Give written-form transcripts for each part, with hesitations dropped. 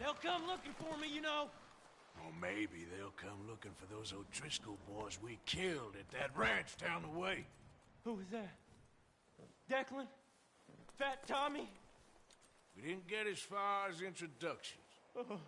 They'll come looking for me, you know. Or maybe they'll come looking for those O'Driscoll boys we killed at that ranch down the way. Who was that? Declan? Fat Tommy? We didn't get as far as introductions. Oh, God.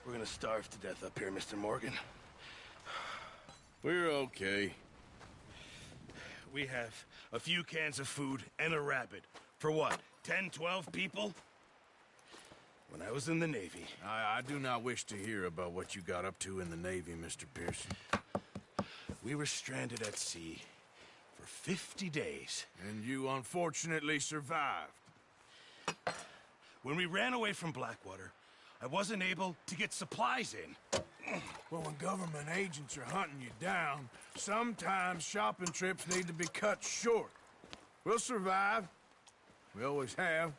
We're gonna starve to death up here, Mr. Morgan. We're okay. We have a few cans of food and a rabbit. For what, 10, 12 people? When I was in the Navy... I do not wish to hear about what you got up to in the Navy, Mr. Pearson. We were stranded at sea for 50 days. And you unfortunately survived. When we ran away from Blackwater, I wasn't able to get supplies in. Well, when government agents are hunting you down, sometimes shopping trips need to be cut short. We'll survive. We always have.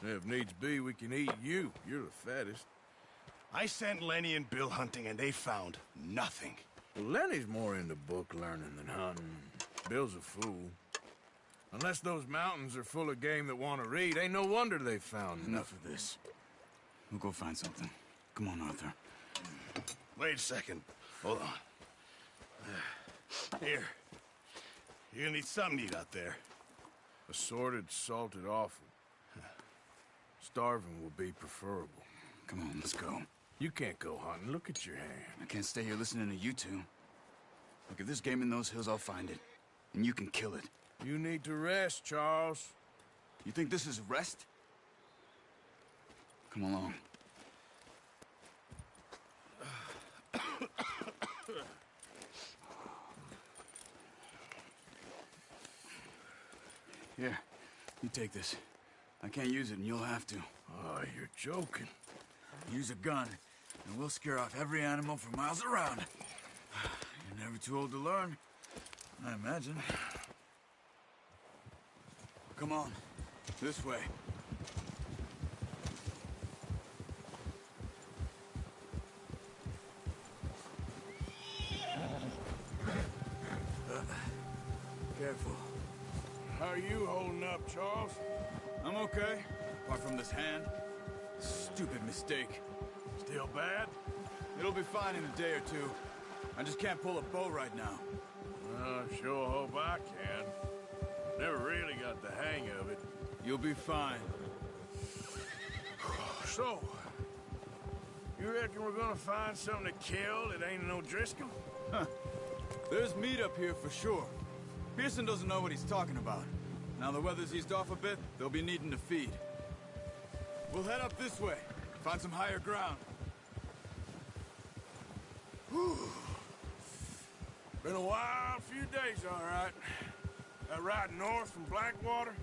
If needs be, we can eat you. You're the fattest. I sent Lenny and Bill hunting, and they found nothing. Well, Lenny's more into book learning than hunting. Bill's a fool. Unless those mountains are full of game that want to read, ain't no wonder they found Enough of this. We'll go find something. Come on, Arthur. Wait a second. Hold on. Here. You're gonna need something to eat out there. Assorted, salted offal. Starving will be preferable. Come on, let's go. You can't go hunting. Look at your hand. I can't stay here listening to you two. Look, if there's game in those hills, I'll find it. And you can kill it. You need to rest, Charles. You think this is rest? Come along. Here, you take this. I can't use it, and you'll have to. Oh, you're joking. Use a gun, and we'll scare off every animal for miles around. You're never too old to learn, I imagine. Come on, this way. Careful. How are you holding up, Charles? I'm okay, apart from this hand. Stupid mistake. Still bad? It'll be fine in a day or two. I just can't pull a bow right now. I sure hope I can. Never really got the hang of it. You'll be fine. So, You reckon we're gonna find something to kill that ain't no Driscoll? Huh. There's meat up here for sure. Pearson doesn't know what he's talking about. Now the weather's eased off a bit, they'll be needing to feed. We'll head up this way, find some higher ground. Whew. Been a wild few days, all right. That ride north from Blackwater,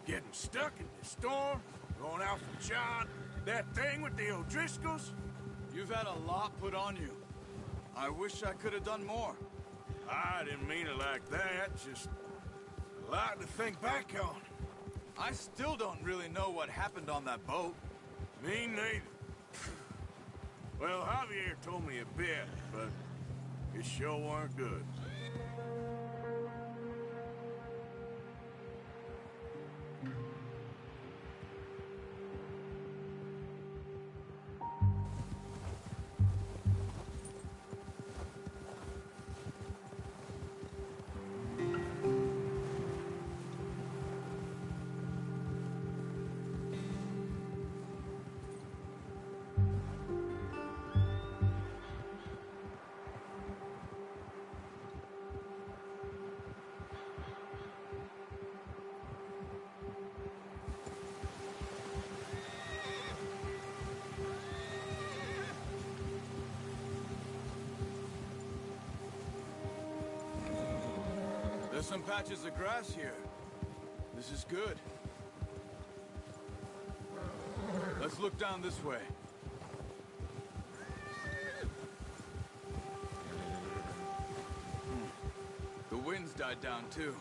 getting stuck in the storm, going out from John, that thing with the O'Driscolls. You've had a lot put on you. I wish I could have done more. I didn't mean it like that, just a lot to think back on. I still don't really know what happened on that boat. Me neither. Well, Javier told me a bit, but it sure weren't good. There's some patches of grass here. This is good. Let's look down this way. The wind's died down too.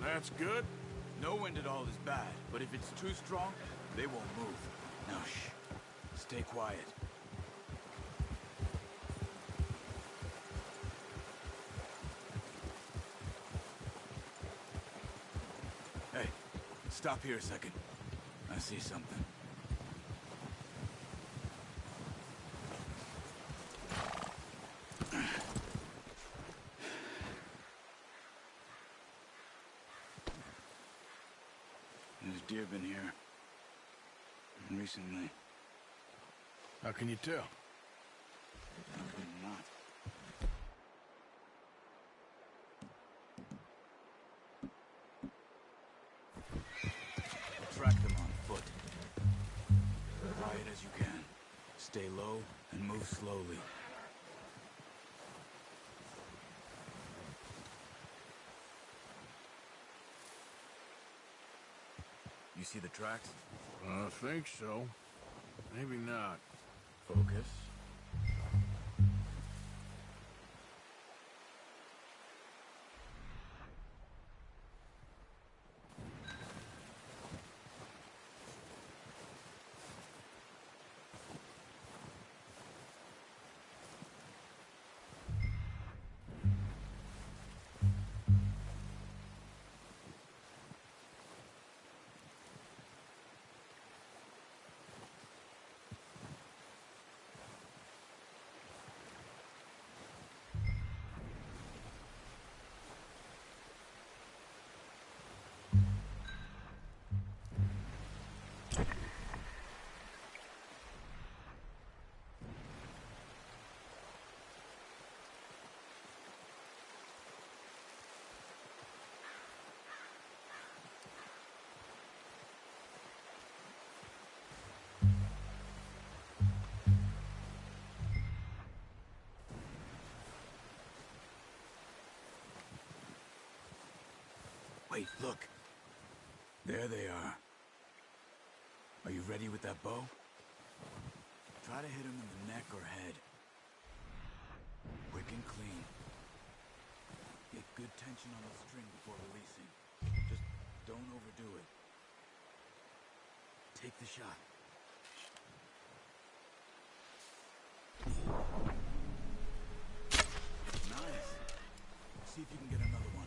That's good. No wind at all is bad, but if it's too strong, they won't move. Now shh. Stay quiet. Hey, stop here a second. I see something. There's deer been here. Recently. How can you tell? How could not? Track them on foot. Quiet as you can. Stay low and move slowly. You see the tracks? I think so. Maybe not. Focus. Wait, look. There they are. Are you ready with that bow? Try to hit him in the neck or head. Quick and clean. Get good tension on the string before releasing. Just don't overdo it. Take the shot. Nice. See if you can get another one.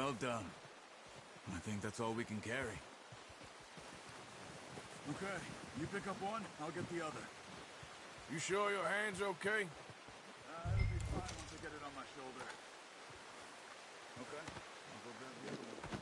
Well done. I think that's all we can carry. Okay, you pick up one, I'll get the other. You sure your hand's okay? It'll be fine once I get it on my shoulder. Okay, I'll go grab the other one.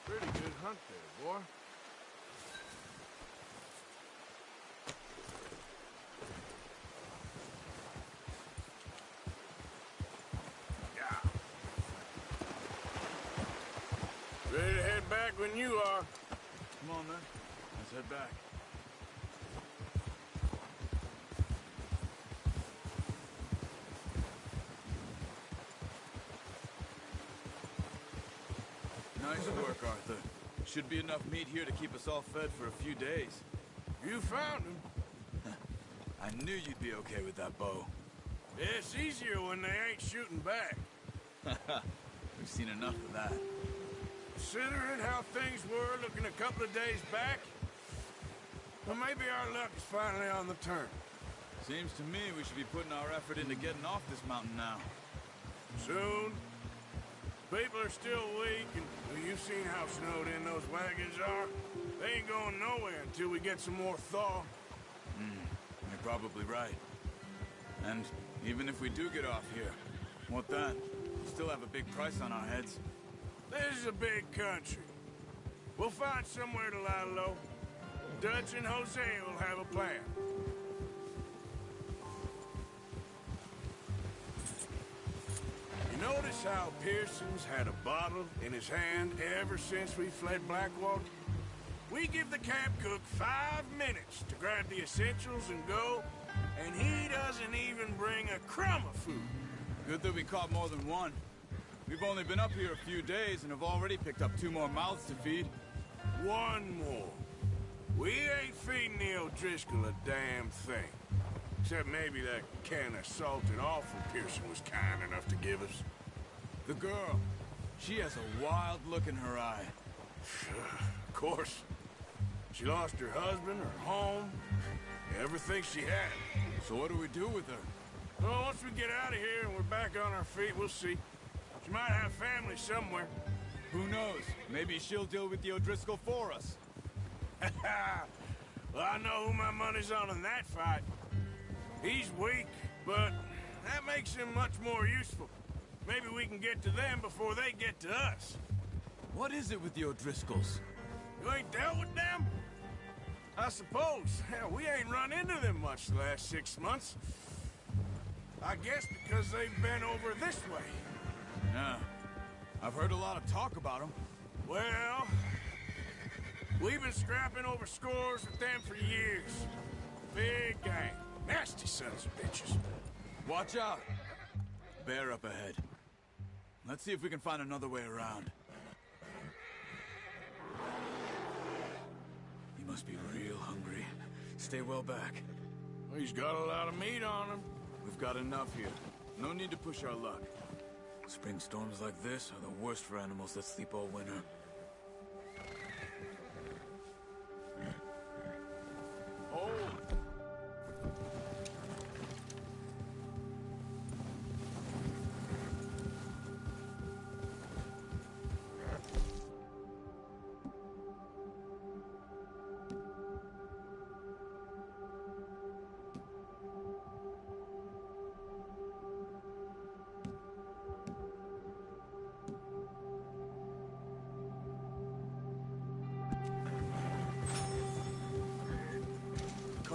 Pretty good hunt there, boy. Yeah. Ready to head back when you are. Come on, then. Let's head back. Nice work, Arthur. Should be enough meat here to keep us all fed for a few days. You found him. I knew you'd be okay with that bow. Yeah, it's easier when they ain't shooting back. We've seen enough of that. Considering how things were looking a couple of days back, well, maybe our luck is finally on the turn. Seems to me we should be putting our effort into getting off this mountain now. Soon. People are still weak, and well, you've seen how snowed in those wagons are. They ain't going nowhere until we get some more thaw. You're probably right. And even if we do get off here, what then? We still have a big price on our heads. This is a big country. We'll find somewhere to lie low. Dutch and Jose will have a plan. You notice how Pearson's had a bottle in his hand ever since we fled Blackwater? We give the camp cook 5 minutes to grab the essentials and go, and he doesn't even bring a crumb of food. Good that we caught more than one. We've only been up here a few days and have already picked up 2 more mouths to feed. 1 more. We ain't feeding the O'Driscoll a damn thing. Except maybe that can of salted offal Pearson was kind enough to give us. The girl, she has a wild look in her eye. Of course. She lost her husband, her home, everything she had. So what do we do with her? Well, once we get out of here and we're back on our feet, we'll see. She might have family somewhere. Who knows? Maybe she'll deal with the O'Driscoll for us. Well, I know who my money's on in that fight. He's weak, but that makes him much more useful. Maybe we can get to them before they get to us. What is it with the O'Driscolls? You ain't dealt with them? I suppose. Hell, we ain't run into them much the last 6 months. I guess because they've been over this way. Yeah. I've heard a lot of talk about them. Well, we've been scrapping over scores with them for years. Big gang. Nasty sons of bitches. Watch out! Bear up ahead. Let's see if we can find another way around. He must be real hungry. Stay well back. He's got a lot of meat on him. We've got enough here. No need to push our luck. Spring storms like this are the worst for animals that sleep all winter. Oh!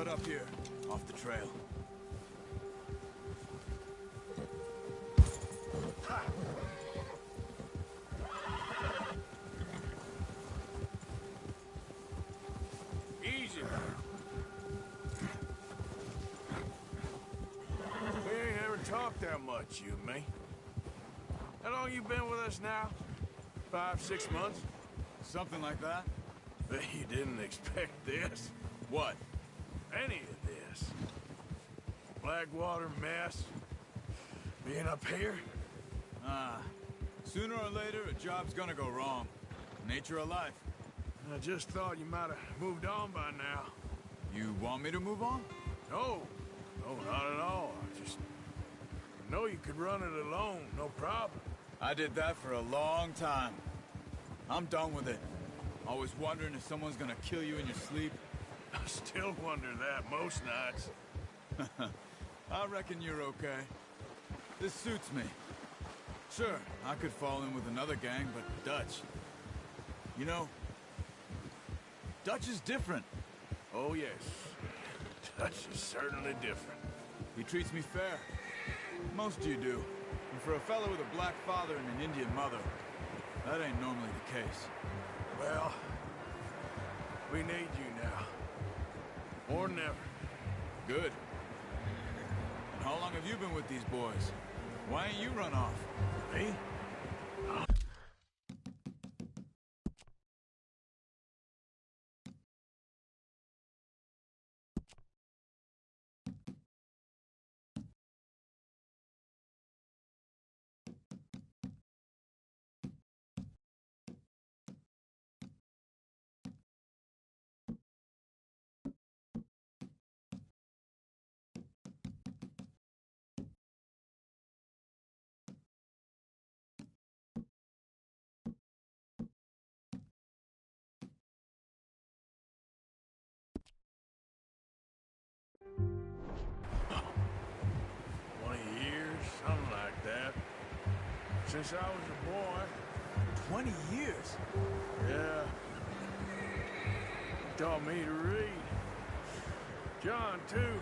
cut up here, off the trail. Easy. We ain't ever talked that much, you and me. How long you been with us now? 5, 6 months? Something like that? Bet you didn't expect this. What? Any of this. Blackwater mess. Being up here? Sooner or later, a job's gonna go wrong. Nature of life. I just thought you might have moved on by now. You want me to move on? No. No, not at all. I know you could run it alone, no problem. I did that for a long time. I'm done with it. Always wondering if someone's gonna kill you in your sleep. I still wonder that most nights. I reckon you're okay. This suits me. Sure, I could fall in with another gang, but Dutch... You know, Dutch is different. Oh, yes. Dutch is certainly different. He treats me fair. Most of you do. And for a fellow with a black father and an Indian mother, that ain't normally the case. Well, we need you now. More than ever. Good. And how long have you been with these boys? Why ain't you run off? Me? Since I was a boy. 20 years? Yeah. He taught me to read. John, too.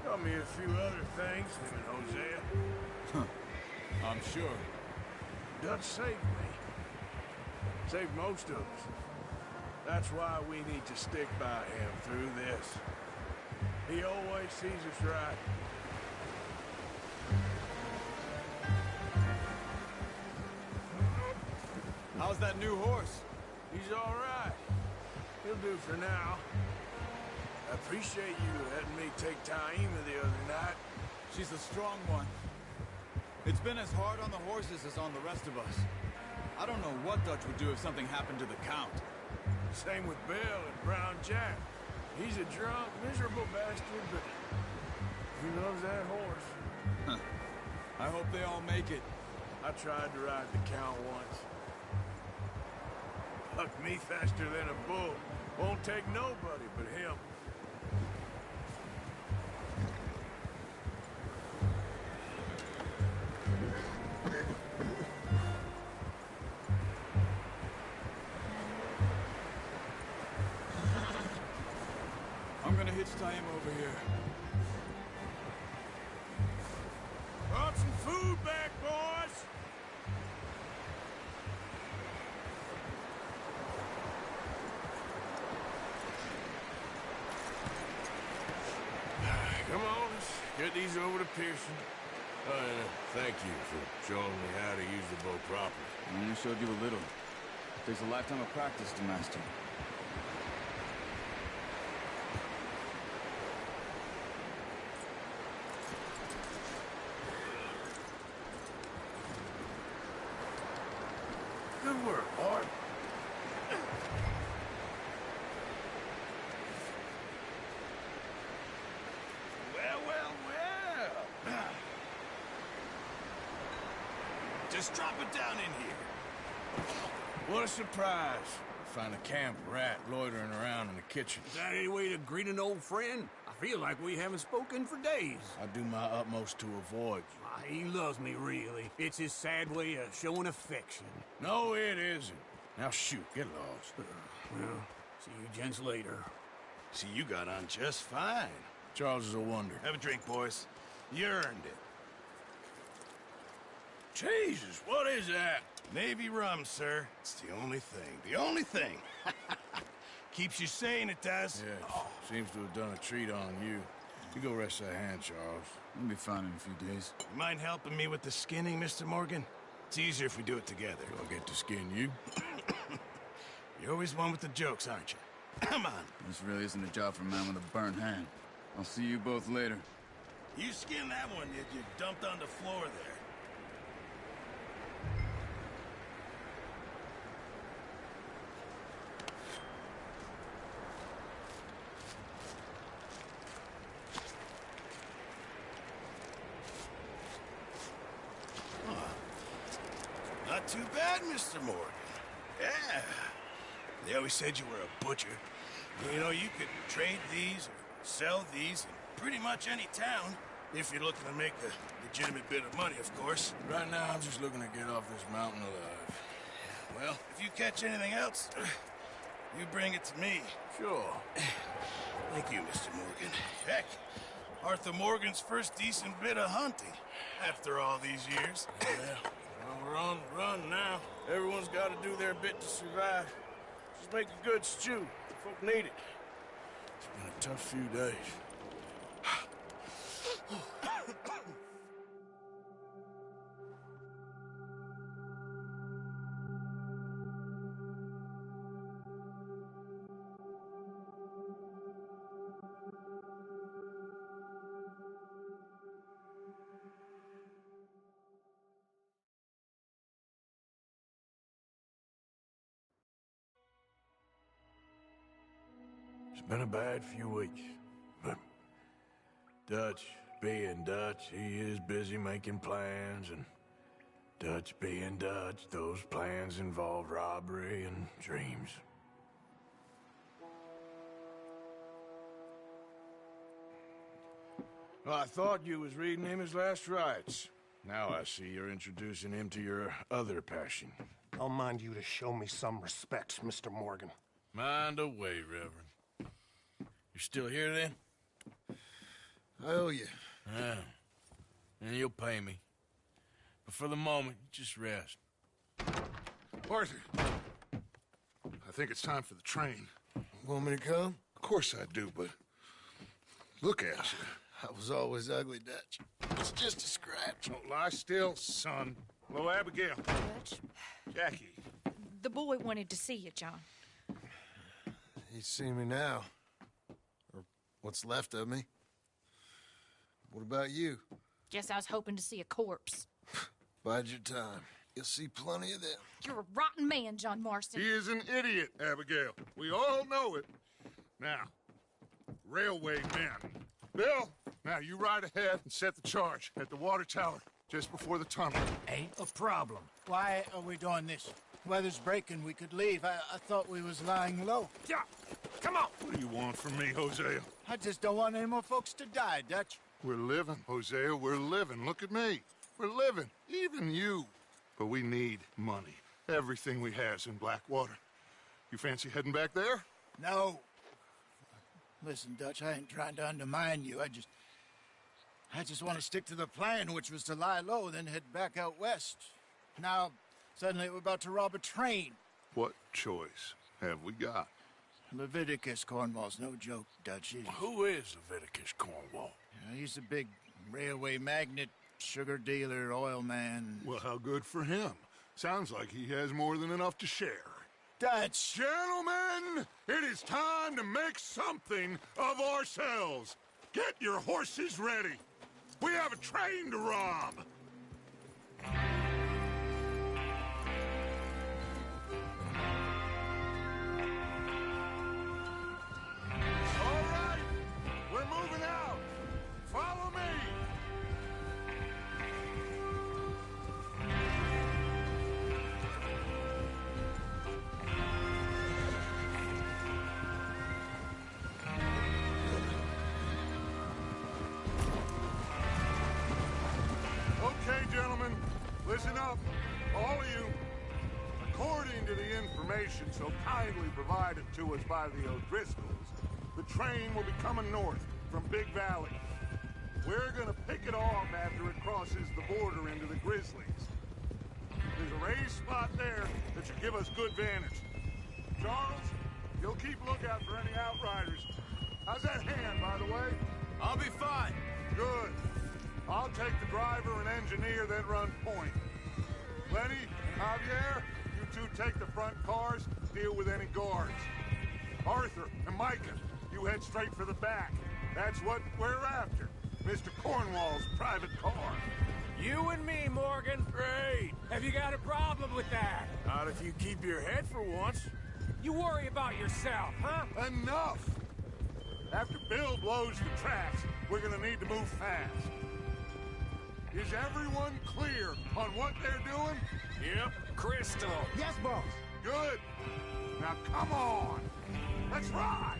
Taught me a few other things, him and Hosea. I'm sure. Dutch saved me. Saved most of us. That's why we need to stick by him through this. He always sees us right. How's that new horse? He's all right. He'll do for now. I appreciate you letting me take Taima the other night. She's a strong one. It's been as hard on the horses as on the rest of us. I don't know what Dutch would do if something happened to the Count. Same with Bill and Brown Jack. He's a drunk, miserable bastard, but he loves that horse. I hope they all make it. I tried to ride the Count once. Bucked me faster than a bull. Won't take nobody but him. I'm gonna hitch Taima over here. Brought some food back, boys! Come on, let's get these over to Pearson. Thank you for showing me how to use the bow properly. I only showed you a little. Takes a lifetime of practice to master. Good work, Bart. Well. Just drop it down in here. What a surprise. Find a camp rat loitering around in the kitchen. Is that any way to greet an old friend? I feel like we haven't spoken for days. I do my utmost to avoid you. He loves me, really. It's his sad way of showing affection. No, it isn't. Now shoot, get lost. Well, see you gents later. See, you got on just fine. Charles is a wonder. Have a drink, boys. You earned it. Jesus, what is that? Navy rum, sir. It's the only thing. The only thing. Keeps you sane, it does. Yeah, seems to have done a treat on you. You go rest that hand, Charles. We'll be fine in a few days. You mind helping me with the skinning, Mr. Morgan? It's easier if we do it together. I'll get to skin you. You're always one with the jokes, aren't you? Come on. This really isn't a job for a man with a burnt hand. I'll see you both later. You skinned that one that you dumped on the floor there. Not too bad, Mr. Morgan. Yeah. They always said you were a butcher. You know, you could trade these or sell these in pretty much any town, if you're looking to make a legitimate bit of money, of course. Right now, I'm just looking to get off this mountain alive. Well, if you catch anything else, you bring it to me. Sure. Thank you, Mr. Morgan. Heck, Arthur Morgan's first decent bit of hunting after all these years. Yeah. Well, we're on the run now. Everyone's got to do their bit to survive. Just make a good stew. Folk need it. It's been a tough few days. It's been a bad few weeks, but Dutch being Dutch, he is busy making plans, and Dutch being Dutch, those plans involve robbery and dreams. Well, I thought you was reading him his last rites. Now I see you're introducing him to your other passion. I'll mind you to show me some respect, Mr. Morgan. Mind away, Reverend. You're still here, then? I owe you. Yeah. And you'll pay me. But for the moment, just rest. Arthur, I think it's time for the train. Want me to come? Of course I do, but look at you. I was always ugly, Dutch. It's just a scratch. Don't lie still, son. Hello, Abigail. Dutch, Jackie. the boy wanted to see you, John. He's seen me now. Or what's left of me. What about you? Guess I was hoping to see a corpse. Bide your time. You'll see plenty of them. You're a rotten man, John Marston. He is an idiot, Abigail. We all know it. Now, railway men. Bill, now you ride ahead and set the charge at the water tower just before the tunnel. Ain't a problem. Why are we doing this? Weather's breaking. We could leave. I thought we was lying low. Yeah, come on. What do you want from me, Hosea? I just don't want any more folks to die, Dutch. We're living, Hosea. We're living. Look at me. We're living. Even you. But we need money. Everything we has in Blackwater. You fancy heading back there? No. Listen, Dutch, I ain't trying to undermine you. I just want to stick to the plan, which was to lie low, then head back out west. Now, suddenly we're about to rob a train. What choice have we got? Leviticus Cornwall's no joke, Dutch. Who is Leviticus Cornwall? He's a big railway magnate, sugar dealer, oil man. Well, how good for him. Sounds like he has more than enough to share. Dutch! Gentlemen, it is time to make something of ourselves. Get your horses ready. We have a train to rob. All right, we're moving out. Follow me. Okay, gentlemen, listen up, all of you. According to the information so kindly provided to us by the O'Driscolls, the train will be coming north from Big Valley. We're gonna pick it off after it crosses the border into the Grizzlies. There's a raised spot there that should give us good vantage. Charles, you'll keep lookout for any outriders. How's that hand, by the way? I'll be fine. Good. I'll take the driver and engineer that run point. Lenny and Javier, you two take the front cars, deal with any guards. Arthur and Micah, you head straight for the back. That's what we're after. Mr. Cornwall's private car. You and me, Morgan. Great. Have you got a problem with that? Not if you keep your head for once. You worry about yourself, huh? Enough! After Bill blows the tracks, we're gonna need to move fast. Is everyone clear on what they're doing? Yep. Crystal. Yes, boss. Good. Now come on. Let's ride.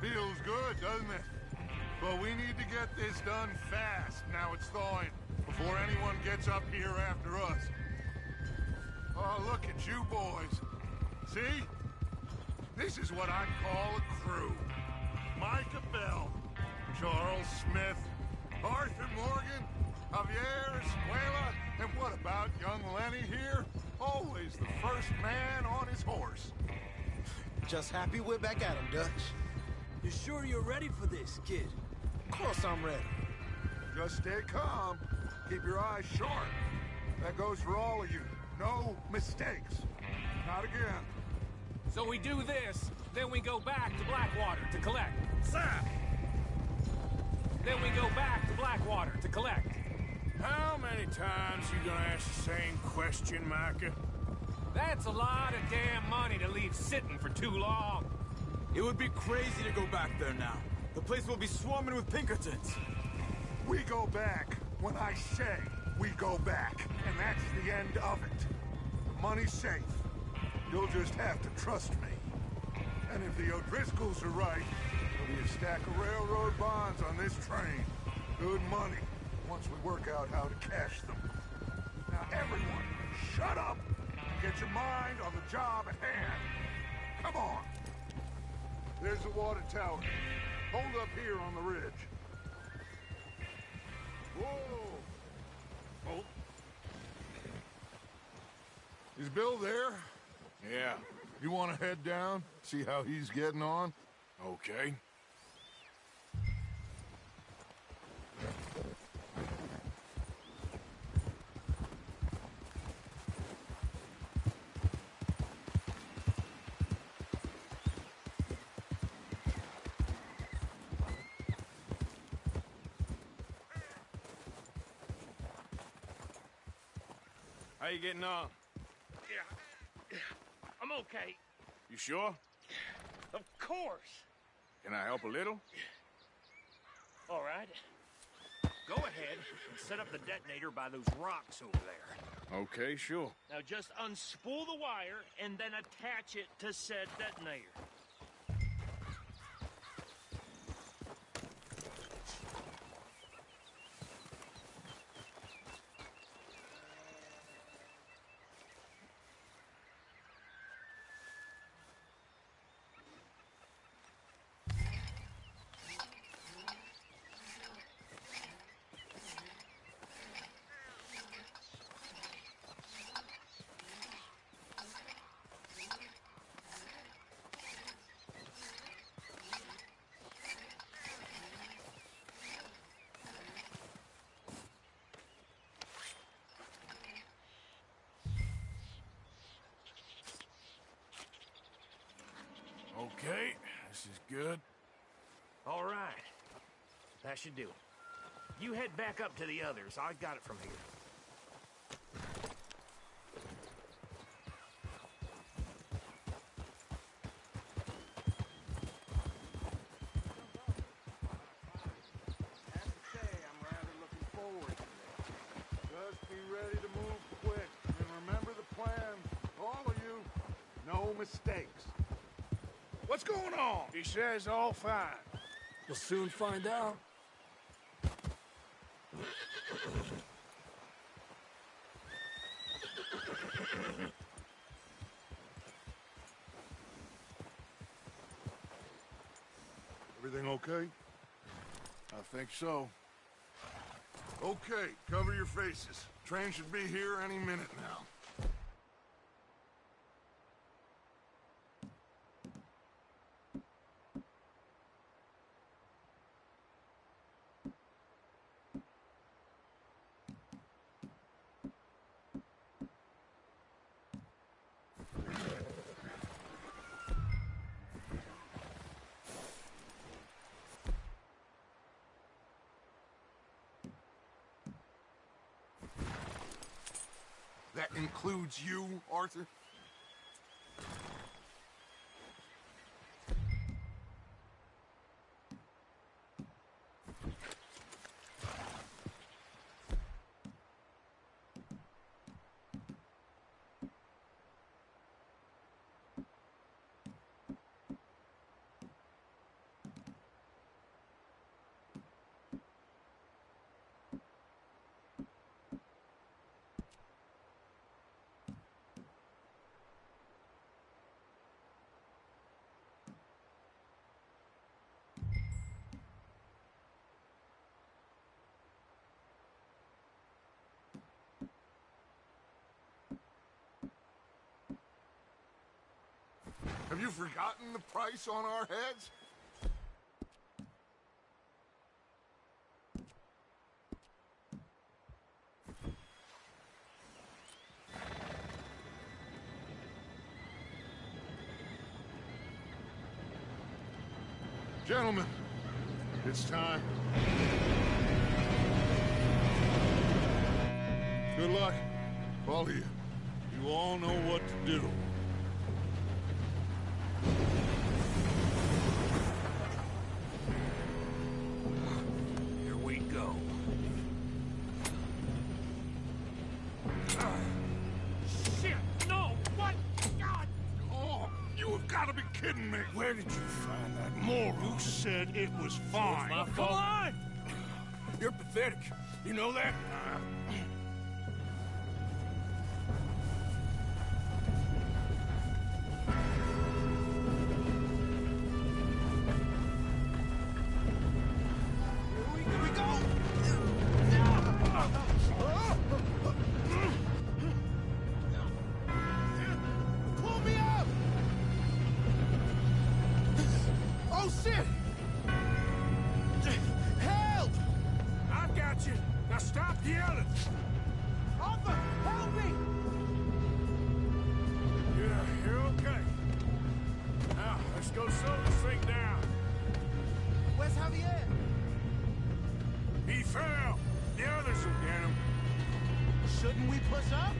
Feels good, doesn't it? But we need to get this done fast, now it's thawing, before anyone gets up here after us. Oh, look at you boys. See? This is what I call a crew. Micah Bell, Charles Smith, Arthur Morgan, Javier Escuela, and what about young Lenny here? Always the first man on his horse. Just happy we're back at him, Dutch. You sure you're ready for this, kid? Of course I'm ready. Just stay calm. Keep your eyes sharp. That goes for all of you. No mistakes. Not again. So we do this, then we go back to Blackwater to collect. Sir! Then we go back to Blackwater to collect. How many times you gonna ask the same question, Micah? That's a lot of damn money to leave sitting for too long. It would be crazy to go back there now. The place will be swarming with Pinkertons. We go back when I say we go back, and that's the end of it. The money's safe. You'll just have to trust me. And if the O'Driscolls are right, there'll be a stack of railroad bonds on this train. Good money, once we work out how to cash them. Now everyone, shut up! Get your mind on the job at hand. Come on. There's the water tower. Hold up here on the ridge. Whoa! Oh. Is Bill there? Yeah. You want to head down? See how he's getting on? Okay. How you getting on? Yeah. I'm okay. You sure? Of course. Can I help a little? All right. Go ahead and set up the detonator by those rocks over there. Okay, sure. Now just unspool the wire and then attach it to said detonator. Okay, this is good. All right. That should do. You head back up to the others. I got it from here. Just be ready to move quick. And remember the plan. All of you, no mistakes. What's going on? He says all fine. We'll soon find out. Everything okay? I think so. Okay, cover your faces. Train should be here any minute now. That includes you, Arthur? Have you forgotten the price on our heads? Gentlemen, it's time. Good luck, all of you. You all know what to do. Here we go. Shit! No! What? God! Oh, you have got to be kidding me! Where did you find that moron? You said it was fine. My fault. Come on! You're pathetic. You know that? Stop yelling! Arthur, help me! Yeah, you're okay. Now, let's go slow this thing down. Where's Javier? He fell. The others will get him. Shouldn't we push up?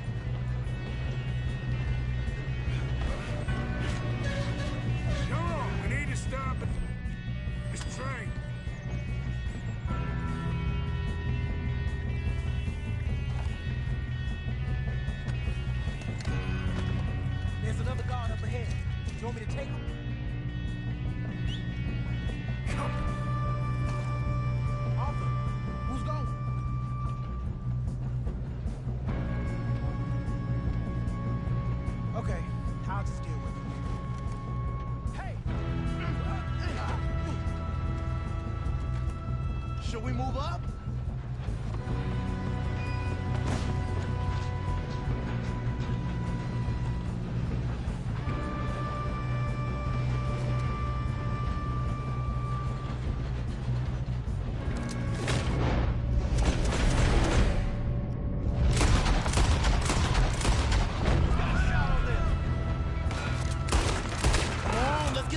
Come on, we need to stop at this train. There's another guard up ahead. Do you want me to take him? Arthur, who's going? Okay, I'll just deal with it. Hey! Should we move up?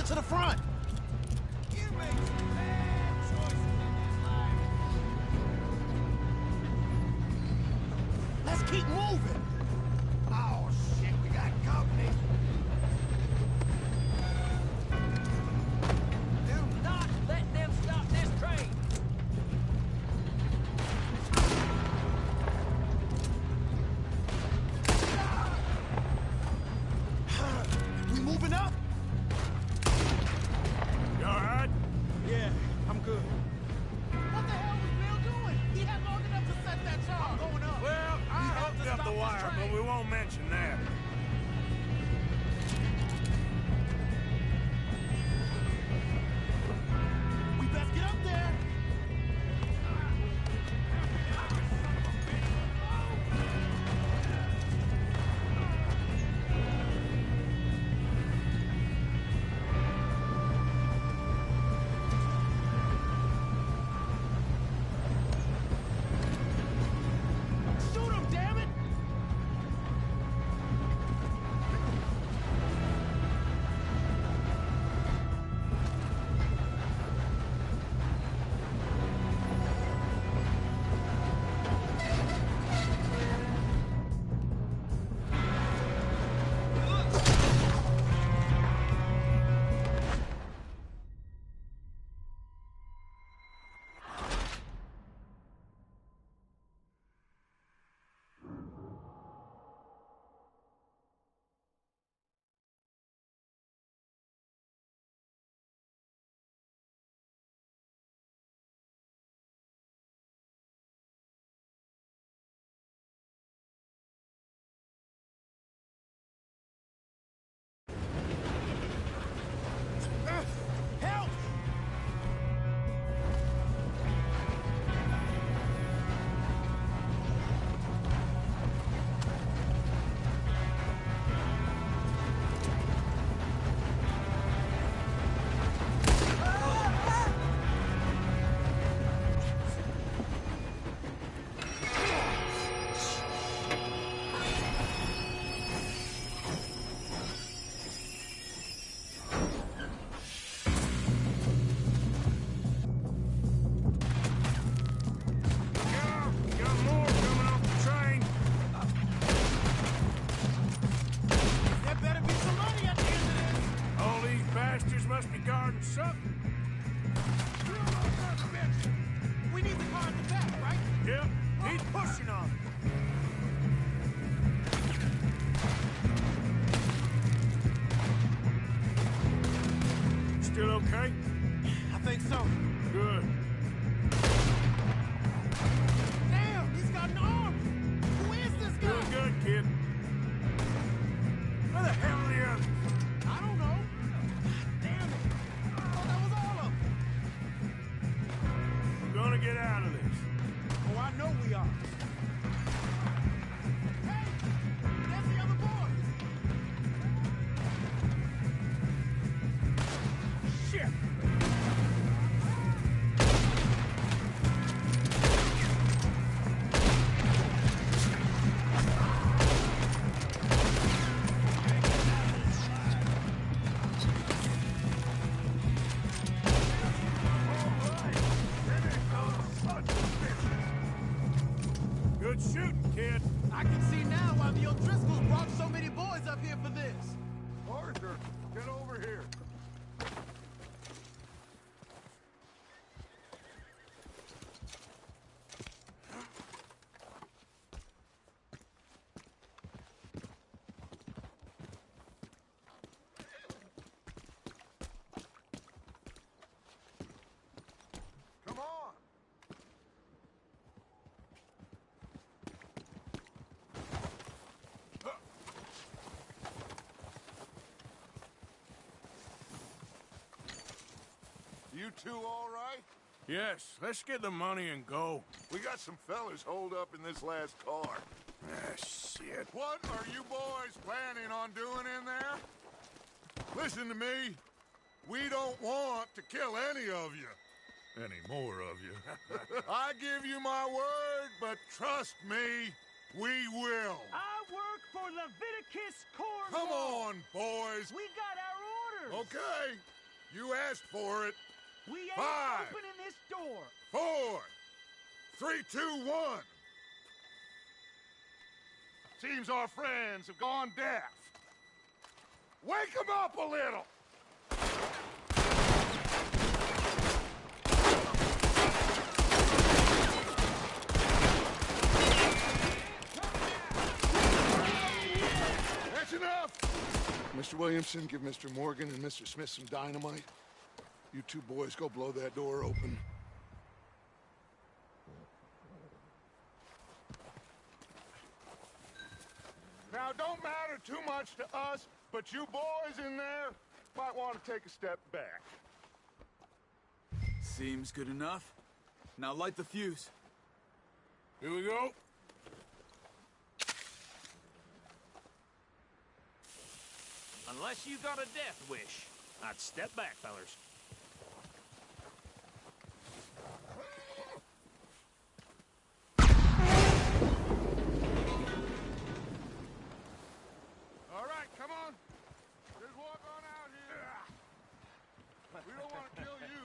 To the front. You make some bad choices in this life. keep moving. Oh, shit, we got company. Do not let them stop this train! We moving up? You all right? Yeah, I'm good. What the hell was Bill doing? He had long enough to set that charge. I'm going up. Well, I hooked up the wire, but we won't mention that. We best get up there. Shoot him, damn it! Help! Got more coming off the train. There better be some money at the end of this. All these bastards must be guarding something. We need the car in the back, right? Yep, he's pushing on it. Still okay? I think so. Good. Damn, he's got an arm. Who is this guy? Doing good, kid. Where the hell are the others? I don't know. Damn it. I thought that was all of them. We're gonna get out of this. Oh, I know we are. Hey, there's the other boys. Shit. Good shooting, kid. I can see now why the O'Driscolls brought so many boys up here for this. Arthur, get over here. Come on. You two all right? Yes, let's get the money and go. We got some fellas holed up in this last car. Ah, shit. What are you boys planning on doing in there? Listen to me. We don't want to kill any of you. Any more of you. I give you my word, but trust me, we will. I work for Leviticus Corps. Come on, boys. We got our orders. Okay. You asked for it. We ain't 5, opening this door. 4, 3, 2, 1. Seems our friends have gone deaf. Wake them up a little! That's enough! Mr. Williamson, give Mr. Morgan and Mr. Smith some dynamite. You two boys go blow that door open. Now, don't matter too much to us, but you boys in there might want to take a step back. Seems good enough. Now light the fuse. Here we go. Unless you got a death wish, I'd step back, fellers. All right, come on. Just walk on out here. We don't want to kill you.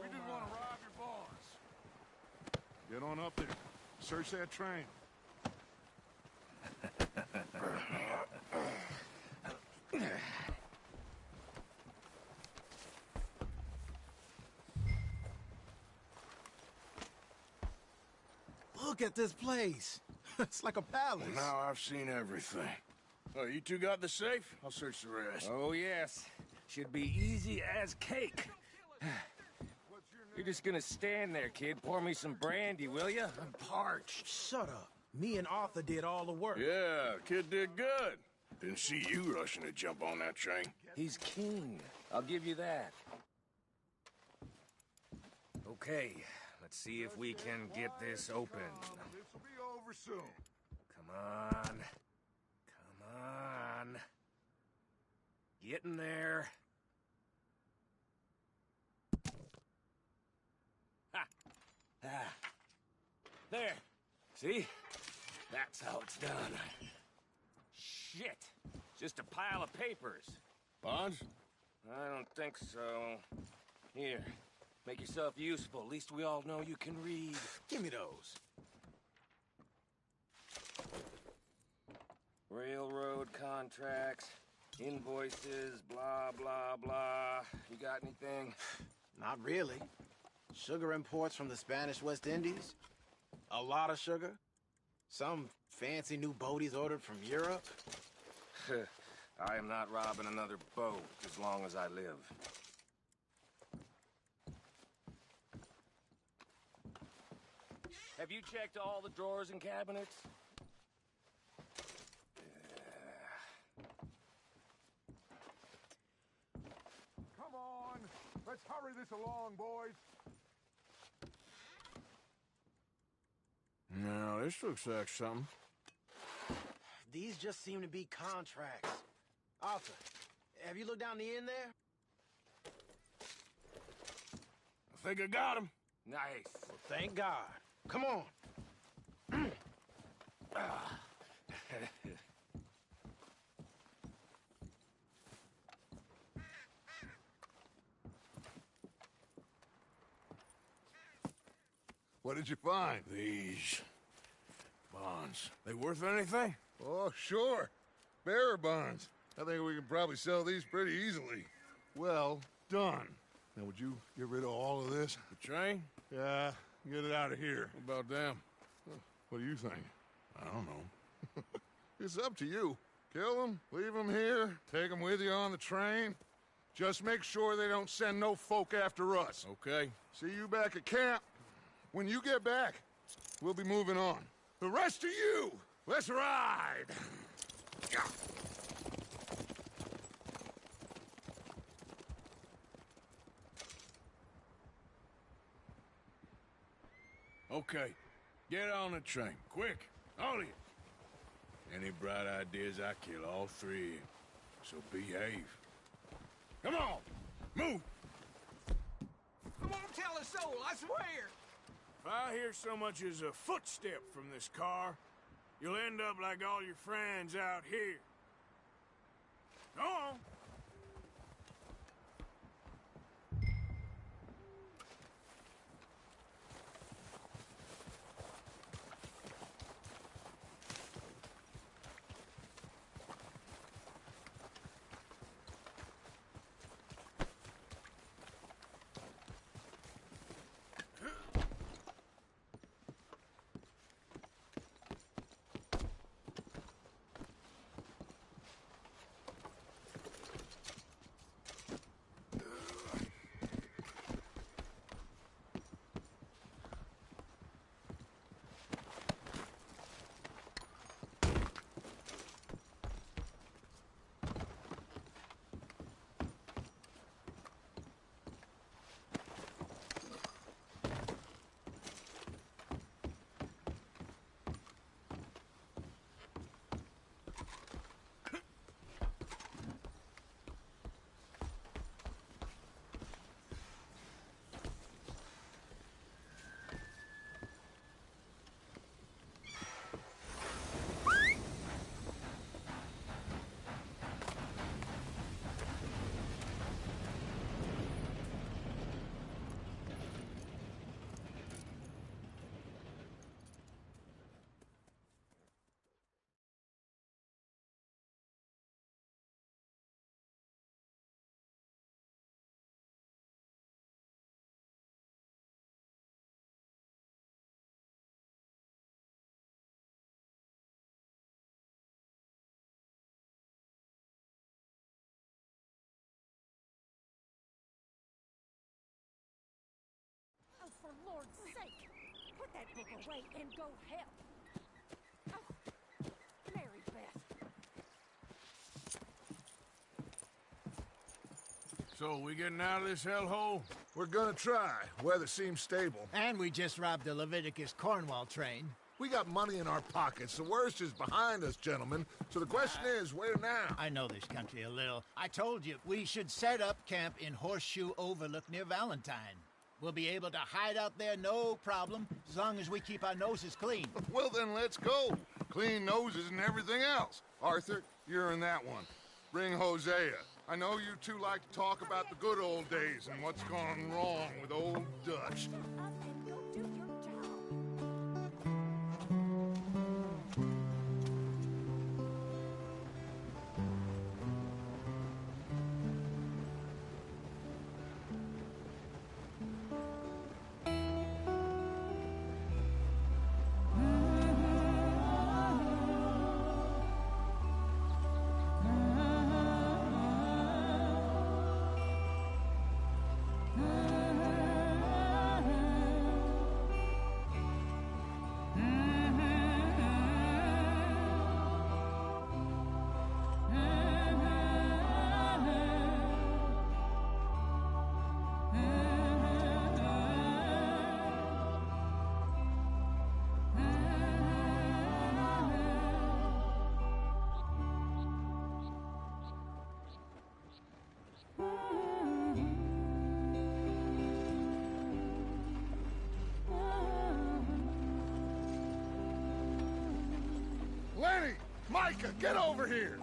We just want to rob your boss. Get on up there. Search that train. Look at this place. It's like a palace. Well, now I've seen everything. Oh, you two got the safe? I'll search the rest. Oh, yes. Should be easy as cake. You're just gonna stand there, kid. Pour me some brandy, will you? I'm parched. Shut up. Me and Arthur did all the work. Yeah, kid did good. Didn't see you rushing to jump on that train. He's king. I'll give you that. Okay, let's see if we can get this open. This will be over soon. Come on. Come on. Get in there. Ha! Ah. There. See? That's how it's done. Shit. Just a pile of papers. Bonds? I don't think so. Here. Make yourself useful. At least we all know you can read. Give me those. Railroad contracts, invoices, blah, blah, blah. You got anything? Not really. Sugar imports from the Spanish West Indies. A lot of sugar. Some fancy new boat he's ordered from Europe. I am not robbing another boat as long as I live. Have you checked all the drawers and cabinets? Come on. Let's hurry this along, boys. No, this looks like something. These just seem to be contracts. Arthur, have you looked down the end there? I think I got him. Nice. Well, thank God. Come on. What did you find? These bonds. They worth anything? Oh, sure. Bearer bonds. I think we can probably sell these pretty easily. Well done. Now, would you get rid of all of this? The train? Yeah, get it out of here. What about them? What do you think? I don't know. It's up to you. Kill them, leave them here, take them with you on the train. Just make sure they don't send no folk after us. Okay. See you back at camp. When you get back, we'll be moving on. The rest of you, let's ride! Okay. Get on the train. Quick. All of you. Any bright ideas, I kill all three of you. So behave. Come on! Move! I won't tell a soul, I swear! If I hear so much as a footstep from this car, you'll end up like all your friends out here. Go on! that book away and go help. Oh, Mary Beth. So, we getting out of this hellhole? We're gonna try. Weather seems stable. And we just robbed the Leviticus Cornwall train. We got money in our pockets. The worst is behind us, gentlemen. So the question is, where now? I know this country a little. I told you, we should set up camp in Horseshoe Overlook near Valentine. We'll be able to hide out there, no problem, as long as we keep our noses clean. Well, then let's go. Clean noses and everything else. Arthur, you're in that one. Bring Hosea. I know you two like to talk about the good old days and what's gone wrong with old Dutch. Lenny! Micah, get over here!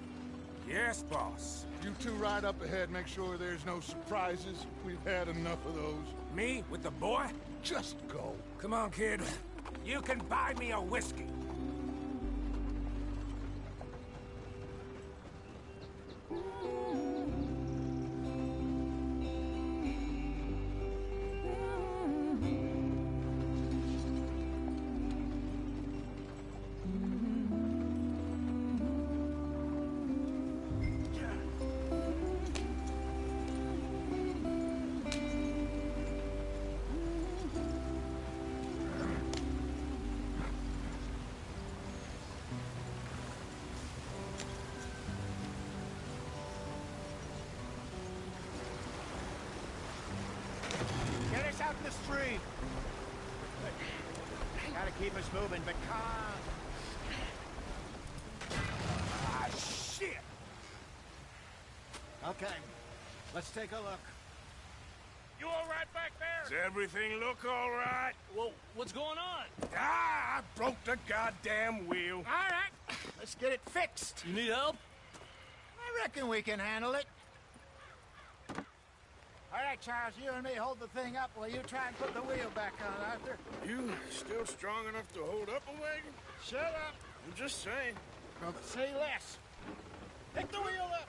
Yes, boss. You two ride up ahead, make sure there's no surprises. We've had enough of those. Me with the boy? Just go. Come on, kid. You can buy me a whiskey. Get us out in the street. Gotta keep us moving, but calm. Ah, shit! Okay, let's take a look. You all right back there? Does everything look all right? Well, what's going on? Ah, I broke the goddamn wheel. All right, let's get it fixed. You need help? I reckon we can handle it. All right, Charles, you and me hold the thing up while you try and put the wheel back on, Arthur. You still strong enough to hold up a wagon? Shut up. I'm just saying. Well, say less. Pick the wheel up.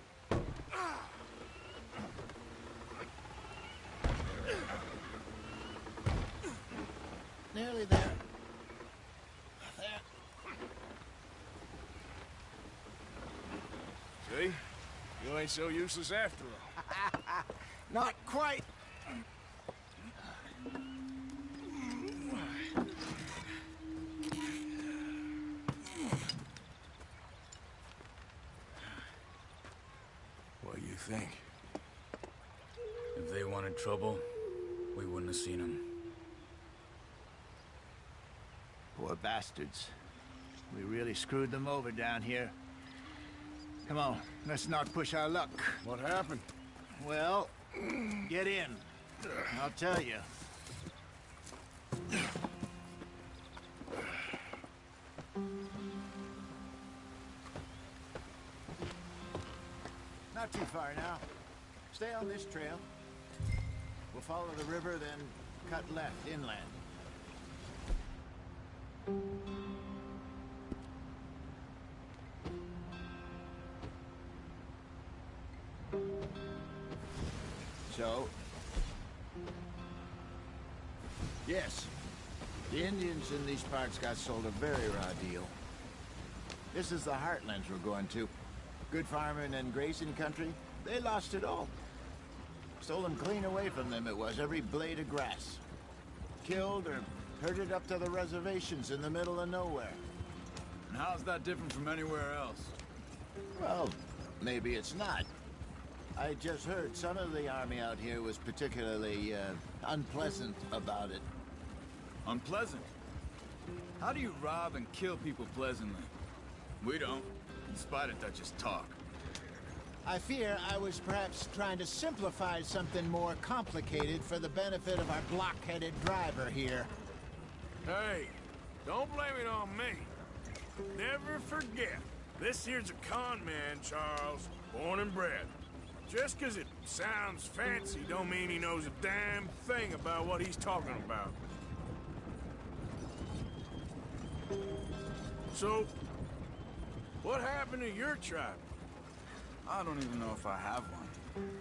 Nearly there. There. See? You ain't so useless after all. Not quite. What do you think? If they wanted trouble, we wouldn't have seen them. Poor bastards. We really screwed them over down here. Come on, let's not push our luck. What happened? Well, get in. I'll tell you. Not too far now. Stay on this trail. We'll follow the river, then cut left inland. So, yes, the Indians in these parts got sold a very raw deal. This is the heartlands we're going to. Good farming and grazing country, they lost it all. Stolen clean away from them it was, every blade of grass. Killed or Herded up to the reservations in the middle of nowhere. And how's that different from anywhere else? Well, maybe it's not. I just heard some of the army out here was particularly, unpleasant about it. Unpleasant? How do you rob and kill people pleasantly? We don't, in spite of Dutch's talk. I fear I was perhaps trying to simplify something more complicated for the benefit of our block-headed driver here. Hey, don't blame it on me. Never forget, this here's a con man, Charles, born and bred. Just 'cause it sounds fancy don't mean he knows a damn thing about what he's talking about. So, what happened to your tribe? I don't even know if I have one.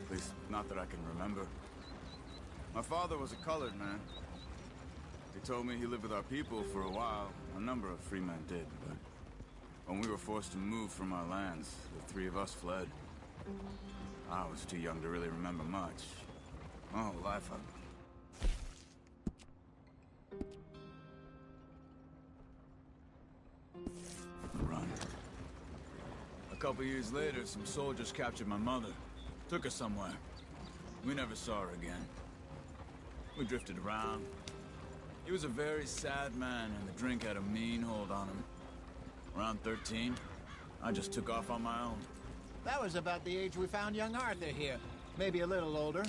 At least, not that I can remember. My father was a colored man. They told me he lived with our people for a while. A number of free men did, but when we were forced to move from our lands, the three of us fled. I was too young to really remember much. My whole life I've run. A couple years later, some soldiers captured my mother. Took her somewhere. We never saw her again. We drifted around. He was a very sad man, and the drink had a mean hold on him. Around 13, I just took off on my own. That was about the age we found young Arthur here. Maybe a little older.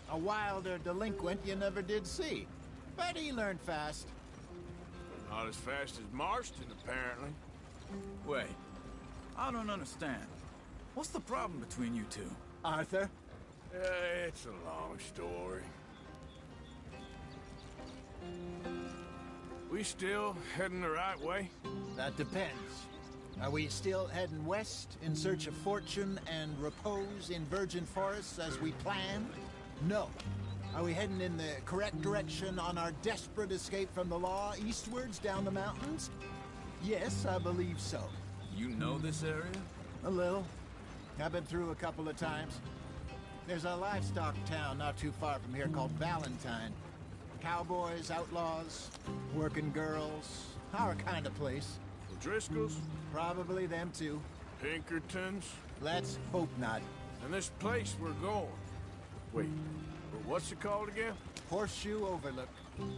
A wilder delinquent you never did see. But he learned fast. Not as fast as Marston, apparently. Wait, I don't understand. What's the problem between you two? Arthur? It's a long story. We still heading the right way? That depends. Are we still heading west in search of fortune and repose in virgin forests as we planned? No. Are we heading in the correct direction on our desperate escape from the law eastwards down the mountains? Yes, I believe so. You know this area? A little. I've been through a couple of times. There's a livestock town not too far from here called Valentine. Cowboys, outlaws, working girls, our kind of place. The Driscolls? Probably them too. Pinkertons? Let's hope not. And this place we're going. Wait, what's it called again? Horseshoe Overlook.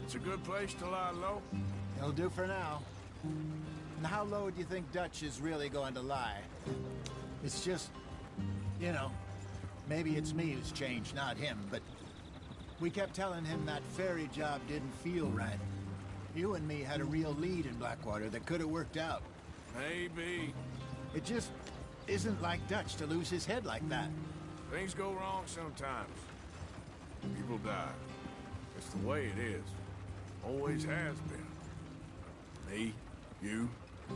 It's a good place to lie low? It'll do for now. And how low do you think Dutch is really going to lie? It's just, you know, maybe it's me who's changed, not him, but we kept telling him that ferry job didn't feel right. You and me had a real lead in Blackwater that could have worked out. Maybe. It just isn't like Dutch to lose his head like that. Things go wrong sometimes. People die. It's the way it is. Always has been. Me, you,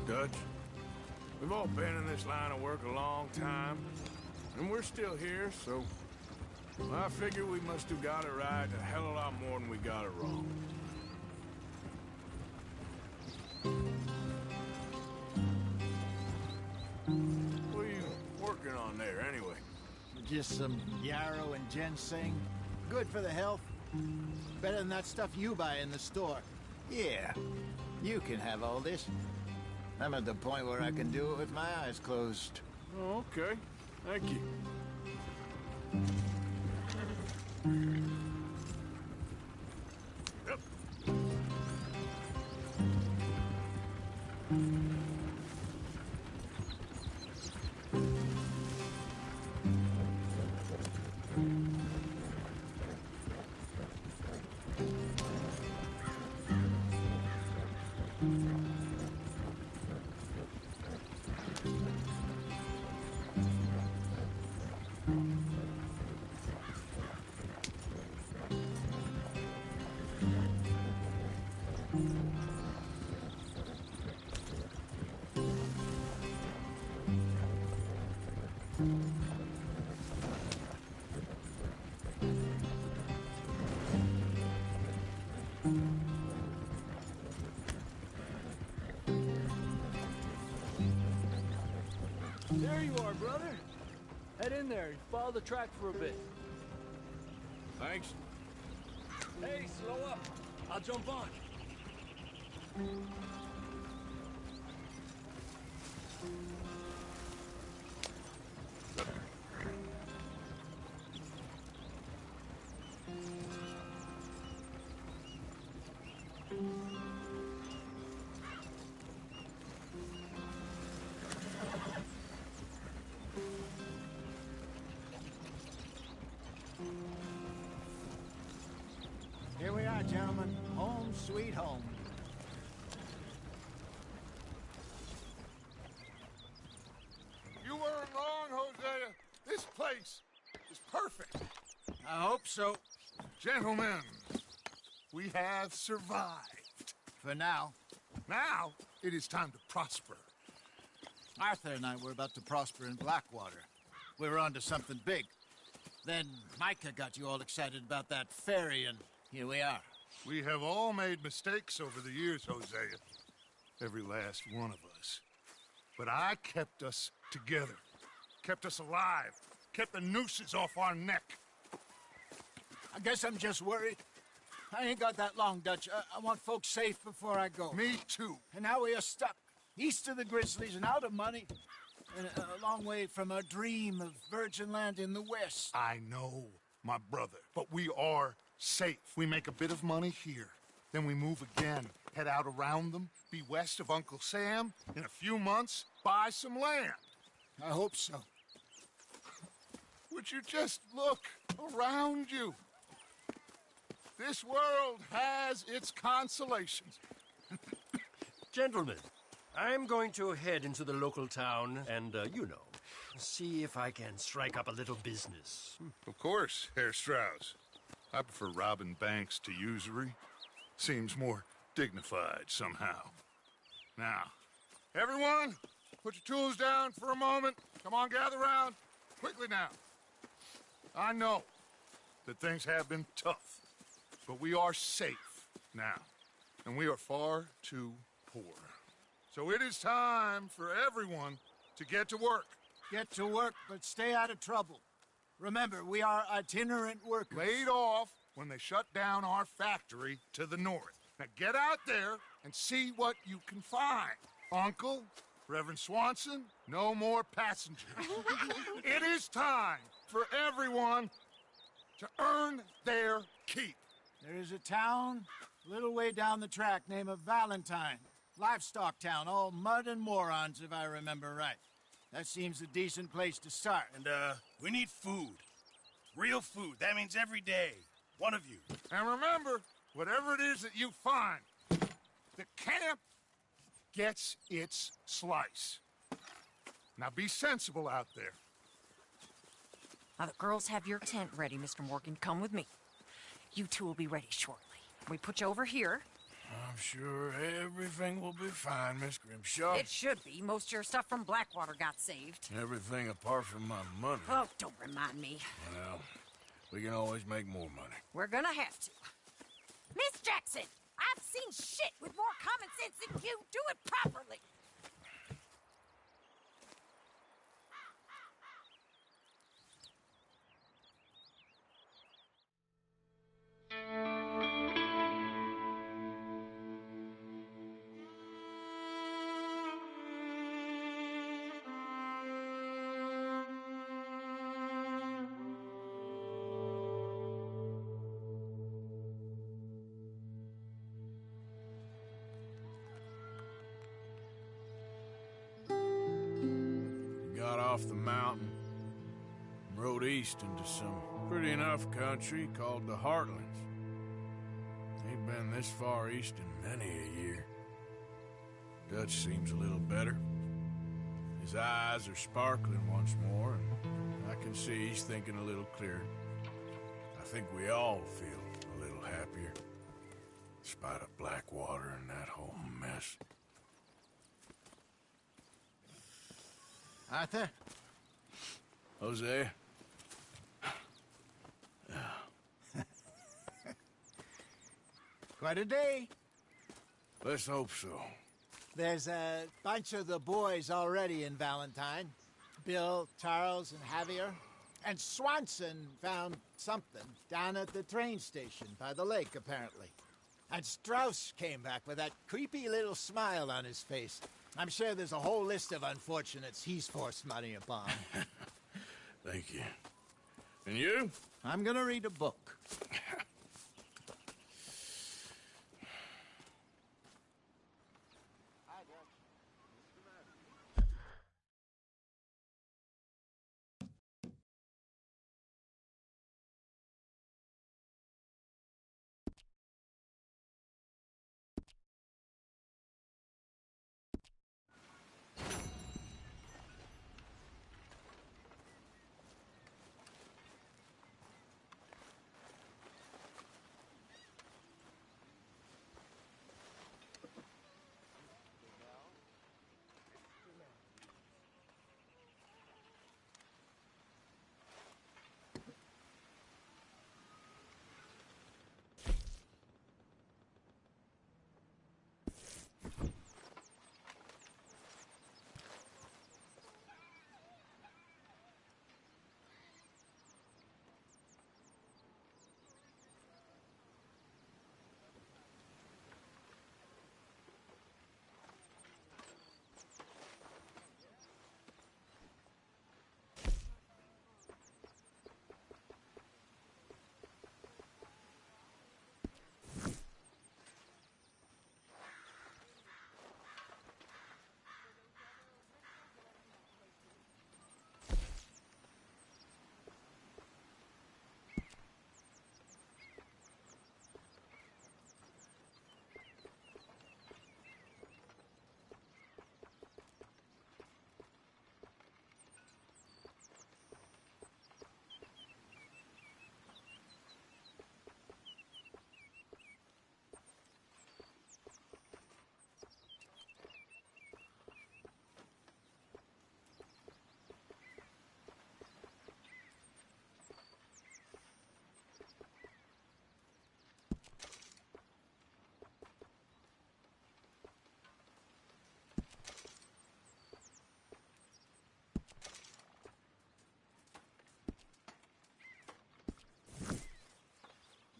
Dutch. We've all been in this line of work a long time. And we're still here, so I figure we must have got it right a hell of a lot more than we got it wrong. What are you working on there, anyway? Just some yarrow and ginseng. Good for the health. Better than that stuff you buy in the store. Yeah, you can have all this. I'm at the point where I can do it with my eyes closed. Oh, okay. Thank you. Yep. There you are, brother. Head in there and follow the track for a bit. Thanks. Hey, slow up. I'll jump on. Here we are, gentlemen. Home sweet home. You weren't wrong, Hosea. This place is perfect. I hope so. Gentlemen, we have survived. For now. Now, it is time to prosper. Arthur and I were about to prosper in Blackwater. We were onto something big. Then Micah got you all excited about that ferry, and here we are. We have all made mistakes over the years, Hosea. Every last one of us. But I kept us together. Kept us alive. Kept the nooses off our neck. I guess I'm just worried. I ain't got that long, Dutch. I want folks safe before I go. Me too. And now we are stuck. East of the Grizzlies and out of money. And a long way from our dream of virgin land in the west. I know, my brother. But we are safe. We make a bit of money here. Then we move again. Head out around them. Be west of Uncle Sam. In a few months, buy some land. I hope so. Would you just look around you? This world has its consolations. Gentlemen, I'm going to head into the local town and, see if I can strike up a little business. Of course, Herr Strauss. I prefer robbing banks to usury. Seems more dignified somehow. Now, everyone, put your tools down for a moment. Come on, gather round. Quickly now. I know that things have been tough, but we are safe now, and we are far too poor. So it is time for everyone to get to work. Get to work, but stay out of trouble. Remember, we are itinerant workers. Laid off when they shut down our factory to the north. Now get out there and see what you can find. Uncle, Reverend Swanson, no more passengers. It is time for everyone to earn their keep. There is a town a little way down the track named Valentine. Livestock town, all mud and morons, if I remember right. That seems a decent place to start. And, we need food. Real food. That means every day. One of you. And remember, whatever it is that you find, the camp gets its slice. Now be sensible out there. Now the girls have your tent ready, Mr. Morgan. Come with me. You two will be ready shortly. We put you over here. I'm sure everything will be fine, Miss Grimshaw. It should be. Most of your stuff from Blackwater got saved. Everything apart from my money. Oh, don't remind me. Well, we can always make more money. We're gonna have to. Miss Jackson, I've seen shit with more common sense than you. Do it properly. Got off the mountain and rode east into some pretty enough country called the Heartlands. Ain't been this far east in many a year. Dutch seems a little better. His eyes are sparkling once more, and I can see he's thinking a little clearer. I think we all feel a little happier, in spite of Blackwater and that whole mess. Arthur? Hosea? Quite a day. Let's hope so. There's a bunch of the boys already in Valentine. Bill, Charles, and Javier. And Swanson found something down at the train station by the lake, apparently. And Strauss came back with that creepy little smile on his face. I'm sure there's a whole list of unfortunates he's forced money upon. Thank you. And you? I'm gonna read a book.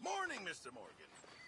Morning, Mr. Morgan.